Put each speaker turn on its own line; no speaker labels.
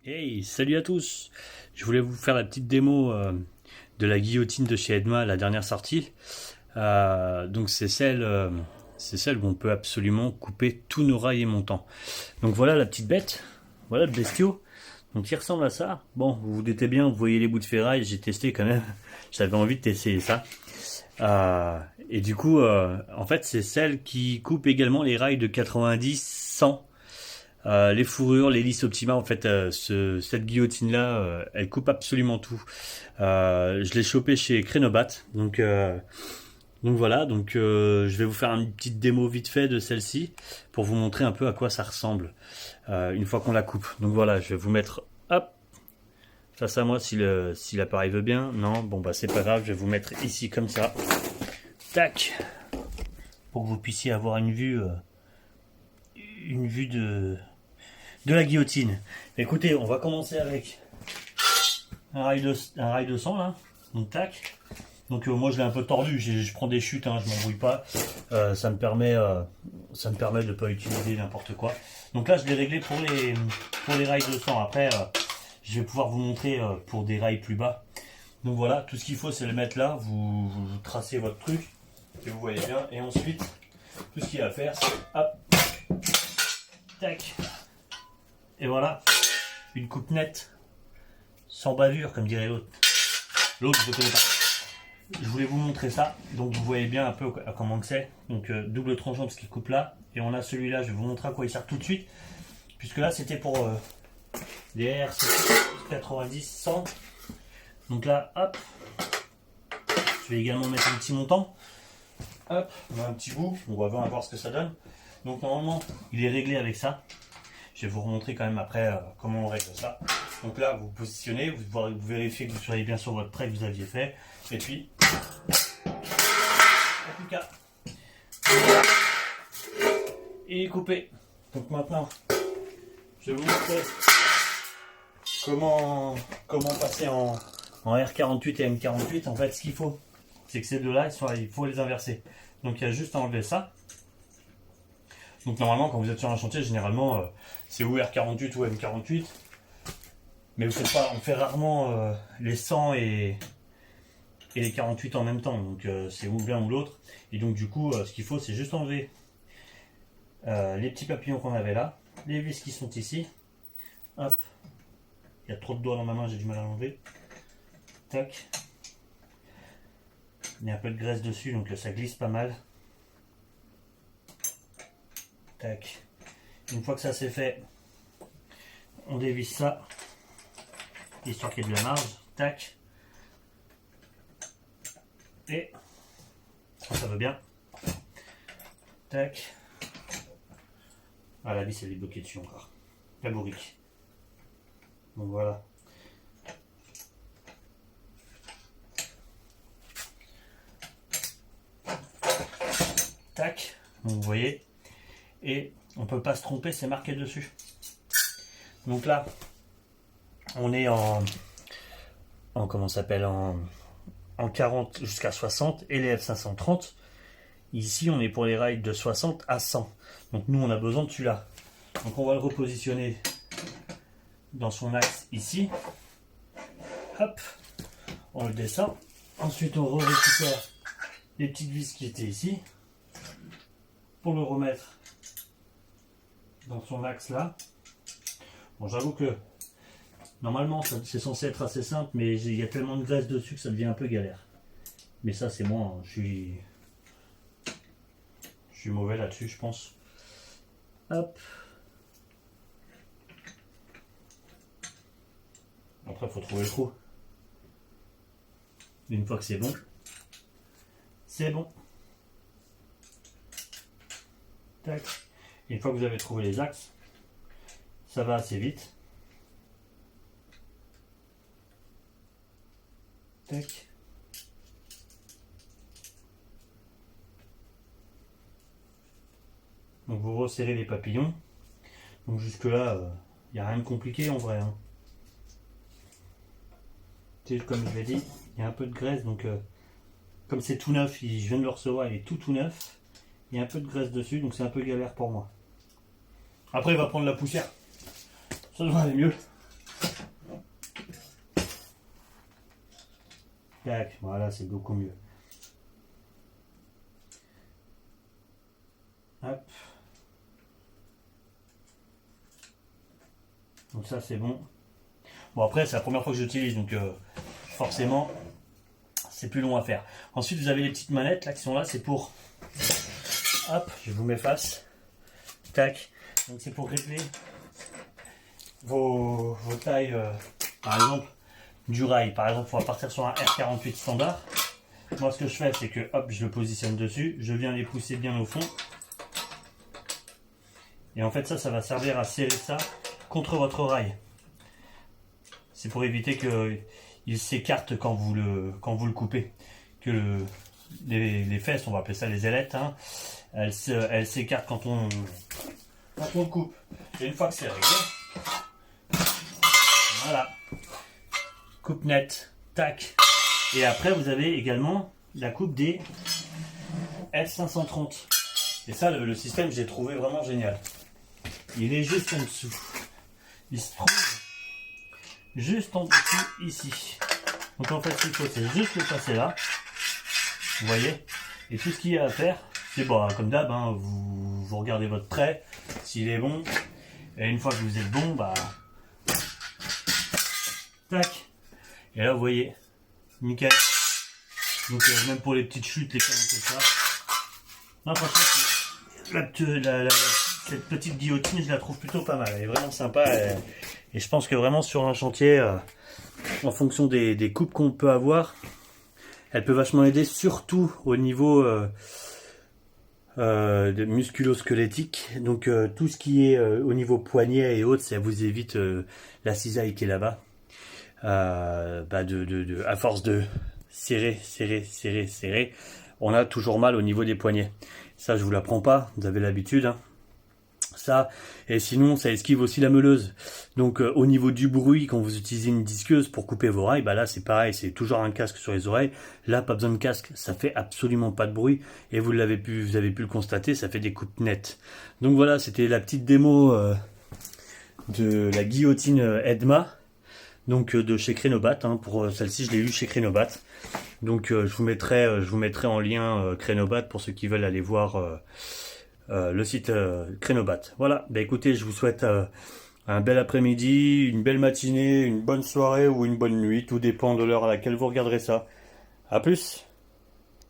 Hey, salut à tous! Je voulais vous faire la petite démo de la guillotine de chez Edma, la dernière sortie. Donc c'est celle où on peut absolument couper tous nos rails et montants. Donc voilà la petite bête, voilà le bestiau. Donc il ressemble à ça. Bon, vous vous doutez bien, vous voyez les bouts de ferraille, j'ai testé quand même. J'avais envie de tester ça. Et du coup, en fait, c'est celle qui coupe également les rails de 90, 100. Les fourrures, les lisses Optima, en fait, cette guillotine-là, elle coupe absolument tout. Je l'ai chopé chez Crenobat, donc voilà, je vais vous faire une petite démo vite fait de celle-ci pour vous montrer un peu à quoi ça ressemble une fois qu'on la coupe. Donc voilà, je vais vous mettre hop face à moi si l'appareil veut bien. Non, bon bah c'est pas grave, je vais vous mettre ici comme ça. Tac, pour que vous puissiez avoir une vue de la guillotine. Écoutez, on va commencer avec un rail de sang là. Donc tac. Donc moi je l'ai un peu tordu, je prends des chutes, hein, je m'embrouille pas. Ça me permet de pas utiliser n'importe quoi. Donc là je l'ai réglé pour les rails de sang. Après je vais pouvoir vous montrer pour des rails plus bas. Donc voilà, tout ce qu'il faut c'est le mettre là, vous tracez votre truc et vous voyez bien. Et ensuite tout ce qu'il y a à faire c'est hop, tac. Et voilà, une coupe nette, sans bavure, comme dirait l'autre. L'autre, je ne connais pas. Je voulais vous montrer ça, donc vous voyez bien un peu comment que c'est. Donc double tranchant parce qu'il coupe là. Et on a celui-là, je vais vous montrer à quoi il sert tout de suite. Puisque là, c'était pour les RC 90, 100. Donc là, hop. Je vais également mettre un petit montant. Hop, on a un petit bout, on va voir ce que ça donne. Donc normalement, il est réglé avec ça. Je vais vous remontrer quand même après comment on règle ça. Donc là, vous positionnez, vous vérifiez que vous soyez bien sur votre trait que vous aviez fait. Et puis, plus qu'à. Et couper. Donc maintenant, je vais vous montrer comment passer en R48 et M48. En fait, ce qu'il faut, c'est que ces deux-là, il faut les inverser. Donc il y a juste à enlever ça. Donc normalement, quand vous êtes sur un chantier, généralement, c'est ou R48 ou M48. Mais vous faites pas, on fait rarement les 100 et les 48 en même temps. Donc c'est ou l'un ou l'autre. Et donc du coup, ce qu'il faut, c'est juste enlever les petits papillons qu'on avait là, les vis qui sont ici. Hop. Il y a trop de doigts dans ma main, j'ai du mal à l'enlever. Tac. Il y a un peu de graisse dessus, donc ça glisse pas mal. Tac. Une fois que ça c'est fait, on dévisse ça, histoire qu'il y ait de la marge. Tac. Et ça va bien. Tac. Ah, la vis elle est bloquée dessus encore. La bourrique. Donc voilà. Tac. Donc vous voyez. Et on ne peut pas se tromper, c'est marqué dessus. Donc là, on est en comment ça s'appelle, en 40 jusqu'à 60 et les F530. Ici, on est pour les rails de 60 à 100. Donc nous, on a besoin de celui-là. Donc on va le repositionner dans son axe ici. Hop, on le descend. Ensuite, on récupère les petites vis qui étaient ici pour le remettre dans son axe là. Bon, j'avoue que normalement c'est censé être assez simple, mais il y a tellement de graisse dessus que ça devient un peu galère. Mais ça c'est moi, hein. Je suis mauvais là-dessus, je pense. Hop. Après il faut trouver le trou. Une fois que c'est bon, c'est bon. Tac. Une fois que vous avez trouvé les axes, ça va assez vite. Tac. Donc vous resserrez les papillons. Donc jusque là, il n'y a rien de compliqué en vrai. Hein. Comme je l'ai dit, il y a un peu de graisse. Donc comme c'est tout neuf, je viens de le recevoir, il est tout neuf. Il y a un peu de graisse dessus, donc c'est un peu galère pour moi. Après, il va prendre la poussière. Ça devrait aller mieux. Tac, voilà, c'est beaucoup mieux. Hop. Donc ça c'est bon. Bon après c'est la première fois que j'utilise, donc forcément c'est plus long à faire. Ensuite vous avez les petites manettes là qui sont là, c'est pour... Hop, je vous mets face. Tac. Donc c'est pour régler vos tailles, par exemple du rail. Par exemple on va partir sur un R48 standard. Moi ce que je fais c'est que hop je le positionne dessus, je viens les pousser bien au fond. Et en fait ça va servir à serrer ça contre votre rail. C'est pour éviter qu'il s'écarte quand vous le coupez. Que les fesses, on va appeler ça les ailettes, hein, elles s'écartent quand on le coupe. Et une fois que c'est réglé, voilà, coupe nette, tac. Et après vous avez également la coupe des S530. Et ça le système j'ai trouvé vraiment génial. Il est juste en dessous. Il se trouve juste en dessous ici. Donc en fait ce qu'il faut c'est juste le passer là. Vous voyez. Et tout ce qu'il y a à faire, c'est bon, comme d'hab, hein, vous regardez votre trait, s'il est bon. Et une fois que vous êtes bon, bah tac. Et là vous voyez, nickel. Donc même pour les petites chutes, les canons comme ça. Non franchement, cette petite guillotine, je la trouve plutôt pas mal. Elle est vraiment sympa. Et je pense que vraiment sur un chantier, en fonction des coupes qu'on peut avoir, elle peut vachement aider, surtout au niveau musculo-squelettique. Donc tout ce qui est au niveau poignet et autres, ça vous évite la cisaille qui est là-bas. À force de serrer, on a toujours mal au niveau des poignets. Ça, je vous l'apprends pas, vous avez l'habitude. Hein. Ça, et sinon ça esquive aussi la meuleuse. Donc au niveau du bruit, quand vous utilisez une disqueuse pour couper vos rails, bah là c'est pareil, c'est toujours un casque sur les oreilles. Là pas besoin de casque, ça fait absolument pas de bruit et vous avez pu le constater, ça fait des coupes nettes. Donc voilà, c'était la petite démo de la guillotine Edma, donc de chez Crenobat. Hein, pour celle-ci je l'ai eu chez Crenobat. Donc je vous mettrai en lien Crenobat pour ceux qui veulent aller voir le site Crenobat. Voilà, bah écoutez, je vous souhaite un bel après-midi, une belle matinée, une bonne soirée ou une bonne nuit, tout dépend de l'heure à laquelle vous regarderez ça. A plus.